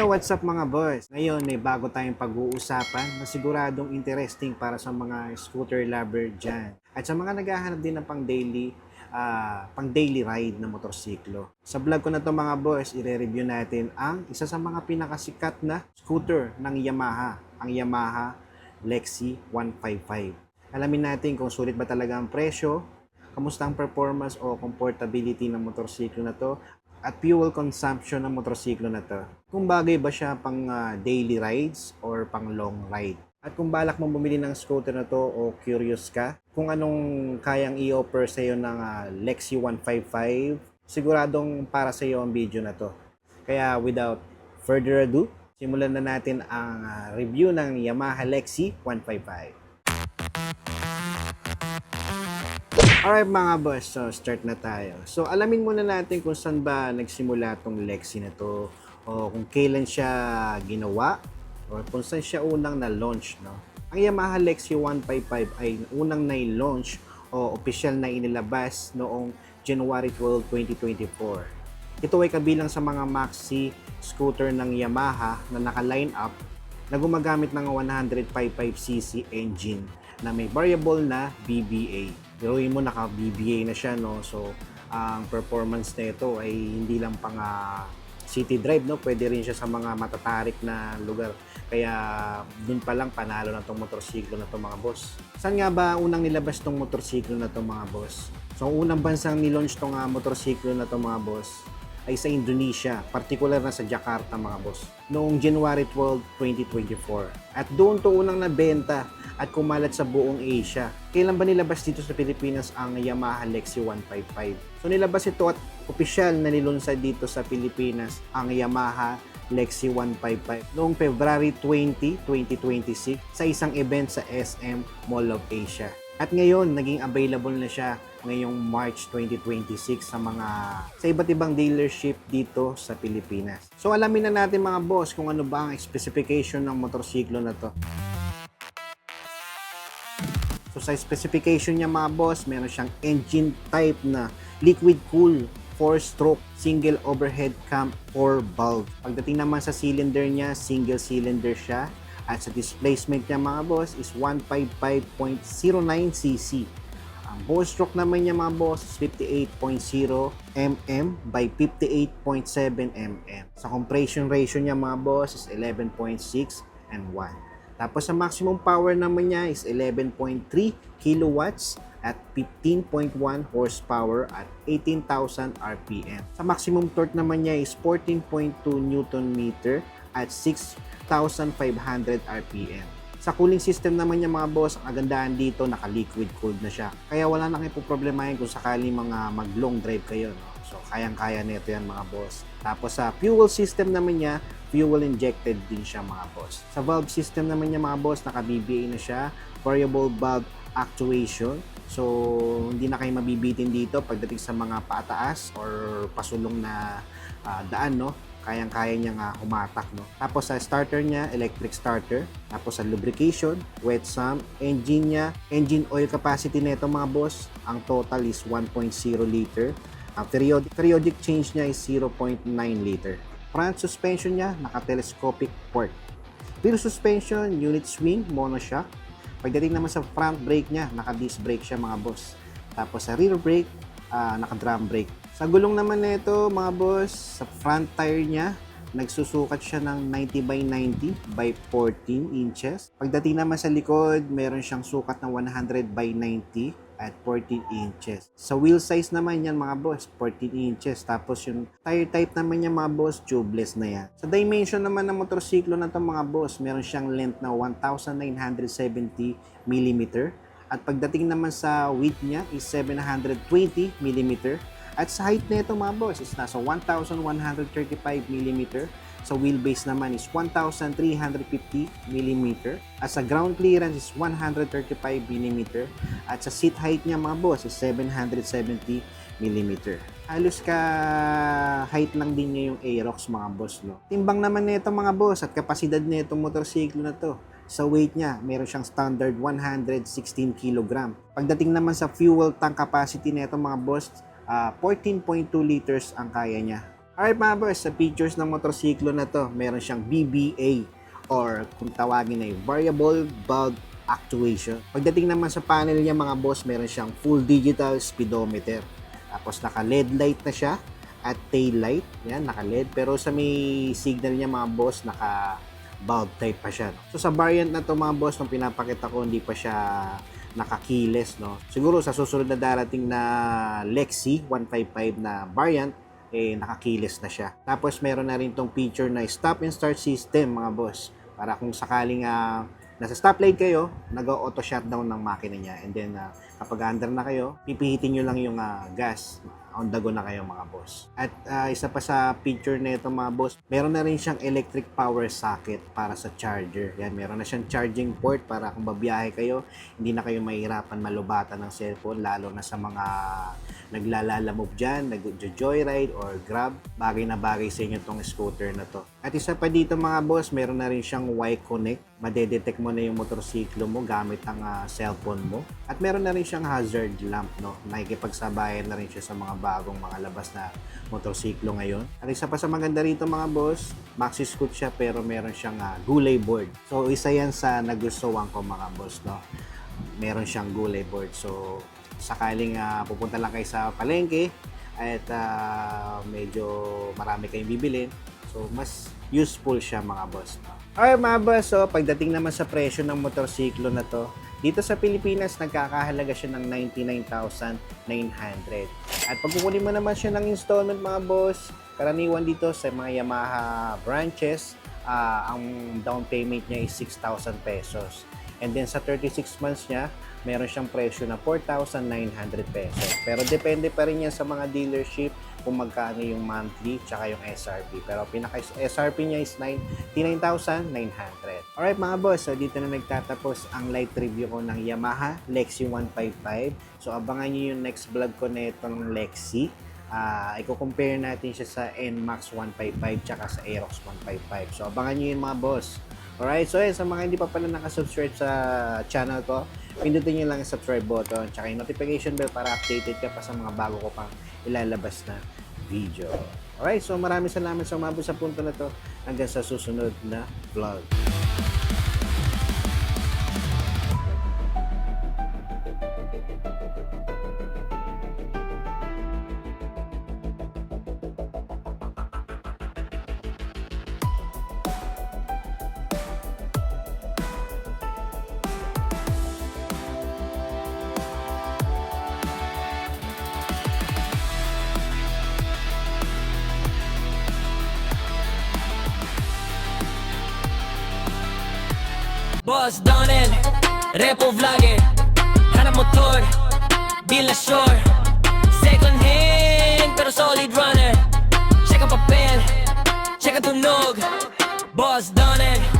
Yo, what's up mga boys? Ngayon may bago tayong pag-uusapan na siguradong interesting para sa mga scooter lover dyan. At sa mga naghahanap din ng pang daily ride na motorsiklo. Sa vlog ko na to mga boys, ire-review natin ang isa sa mga pinakasikat na scooter ng Yamaha, ang Yamaha Lexi 155. Alamin natin kung sulit ba talaga ang presyo, kamusta ang performance o comfortability ng motorsiklo na to, at fuel consumption ng motorsiklo na to. Kung bagay ba siya pang daily rides or pang long ride. At kung balak mong bumili ng scooter na to o curious ka kung anong kayang i-offer sa iyo ng Lexi 155, siguradong para sa iyo ang video na to. Kaya without further ado, simulan na natin ang review ng Yamaha Lexi 155. Alright mga boss, so start na tayo. So alamin muna natin kung saan ba nagsimula tong Lexi na to, o kung kailan siya ginawa, o kung saan siya unang na-launch, no? Ang Yamaha Lexi 155 ay unang na-launch o opisyal na inilabas noong January 12, 2024. Ito ay kabilang sa mga maxi scooter ng Yamaha na naka-line up na gumagamit ng 155cc engine na may variable na BBA. Biruin mo, naka-BBA na siya, no? So, ang performance nito ay hindi lang pang city drive, no? Pwede rin siya sa mga matatarik na lugar. Kaya, dun pa lang panalo na tong motorsiklo na to mga boss. Saan nga ba unang nilabas tong motorsiklo na to mga boss? So, unang bansang nilaunch tong motorsiklo na to mga boss ay sa Indonesia, particular na sa Jakarta mga boss, noong January 12, 2024. At doon to unang nabenta at kumalat sa buong Asia. Kailan ba nilabas dito sa Pilipinas ang Yamaha Lexi 155? So nilabas ito at opisyal na nilunsad dito sa Pilipinas ang Yamaha Lexi 155 noong February 20, 2026 sa isang event sa SM Mall of Asia. At ngayon, naging available na siya ngayong March 2026 sa iba't ibang dealership dito sa Pilipinas. So alamin na natin mga boss kung ano ba ang specification ng motorsiklo na to. So sa specification niya mga boss, meron siyang engine type na liquid cool 4-stroke single overhead cam 4 valve. Pagdating naman sa cylinder niya, single cylinder siya. At sa displacement niya mga boss is 155.09cc. Ang ball stroke naman niya mga boss is 58.0 mm by 58.7 mm. Sa compression ratio niya mga boss is 11.6 and 1. Tapos sa maximum power naman niya is 11.3 kilowatts at 15.1 horsepower at 18,000 RPM. Sa maximum torque naman niya is 14.2 Newton meter at 6,500 RPM. Sa cooling system naman niya mga boss, ang kagandahan dito, naka-liquid cooled na siya. Kaya wala na kayong problemahin kung sakali mga mag-long drive kayo, no? So, kayang-kaya nito yan mga boss. Tapos sa fuel system naman niya, fuel injected din siya mga boss. Sa valve system naman niya mga boss, naka-BBA na siya, variable valve actuation. So, hindi na kayo mabibitin dito pagdating sa mga pataas or pasulong na daan, no? Kayang-kaya niya nga humatak, no? Tapos sa starter niya, electric starter. Tapos sa lubrication, wet sump. Engine niya, engine oil capacity nito mga boss, ang total is 1.0 liter. Ang periodic change niya is 0.9 liter. Front suspension niya, naka-telescopic port. Rear suspension, unit swing, monoshock. Pagdating naman sa front brake niya, naka-disc brake siya mga boss. Tapos sa rear brake, naka-drum brake. Sa gulong naman nito mga boss, sa front tire niya, nagsusukat siya ng 90 by 90 by 14 inches. Pagdating naman sa likod, meron siyang sukat ng 100 by 90 at 14 inches. Sa wheel size naman yan mga boss, 14 inches. Tapos yung tire type naman niya mga boss, tubeless na yan. Sa dimension naman ng motorsiklo na ito mga boss, meron siyang length na 1,970 mm. At pagdating naman sa width niya is 720 mm. At sa height nito mga boss is nasa 1,135 mm. Sa wheelbase naman is 1,350 mm. At sa ground clearance is 135 mm. At sa seat height niya mga boss is 770 mm. Halos ka height lang din niya yung Aerox mga boss, no? Timbang naman nito mga boss at kapasidad nito motorsiklo na to. Sa weight niya, meron siyang standard 116 kg. Pagdating naman sa fuel tank capacity nito mga boss, 14.2 liters ang kaya niya. Alright mga boss, sa features ng motorsiklo na to, meron siyang BBA or kung tawagin ay Variable Bulb Actuation. Pagdating naman sa panel niya mga boss, meron siyang full digital speedometer. Tapos naka LED light na siya at tail light. Yan, naka LED. Pero sa may signal niya mga boss, naka bulb type pa siya. So sa variant na to mga boss, nung pinapakita ko, hindi pa siya nakakiles, no? Siguro sa susunod na darating na Lexi 155 na variant, nakakilis na siya. Tapos meron na rin tong feature na stop and start system mga boss. Para kung sakaling nasa stoplight kayo, nag-auto shutdown ng makina niya. And then kapag under na kayo, pipihitin nyo lang yung gas. On the go na kayo mga boss. At isa pa sa feature nito mga boss, meron na rin siyang electric power socket para sa charger. Yan, meron na siyang charging port para kung babiyahe kayo, hindi na kayo mahirapan malubatan ng cellphone, lalo na sa mga naglalalamove dyan, nag-joyride or grab. Bagay na bagay sa inyo tong scooter na to. At isa pa dito mga boss, meron na rin siyang Y-Connect. Madedetect mo na yung motorsiklo mo gamit ang cellphone mo. At meron na rin siyang hazard lamp, no? Nakikipagsabayan na rin siya sa mga bagong mga labas na motorsiklo ngayon. At isa pa sa maganda rito mga boss, maxi scoot siya pero meron siyang gulay board. So isa yan sa nagustuhan ko mga boss, no? Meron siyang gulay board. So sakaling pupunta lang kayo sa palengke at medyo marami kayong bibilin, so mas useful siya mga boss, no? Alright mga boss, so pagdating naman sa presyo ng motorsiklo na to, dito sa Pilipinas nagkakahalaga siya ng 99,900. At pag kukunin mo naman siya ng installment mga boss, karaniwan dito sa mga Yamaha branches, ang down payment niya is 6,000 pesos. And then sa 36 months niya, meron siyang presyo na 4,900 pesos. Pero depende pa rin yan sa mga dealership kung magkano yung monthly tsaka yung SRP. Pero pinaka-SRP niya is 99,900. Alright mga boss, so dito na nagtatapos ang light review ko ng Yamaha Lexi 155. So abangan nyo yung next vlog ko na itong Lexi. I-compare natin siya sa NMAX 155 tsaka sa Aerox 155. So abangan nyo yun mga boss. Alright, so sa mga hindi pa pala nakasubscribe sa channel ko, pindutin nyo lang yung subscribe button tsaka yung notification bell para updated ka pa sa mga bago ko pang ilalabas na video. Alright, so maraming salamat sa umabot sa punto na to. Hanggang sa susunod na vlog. Boss Donel, Repo Vlogger, hanap motor, deal na sure. Second hand, pero solid runner. Check ang papel, check ang tunog. Boss Donel.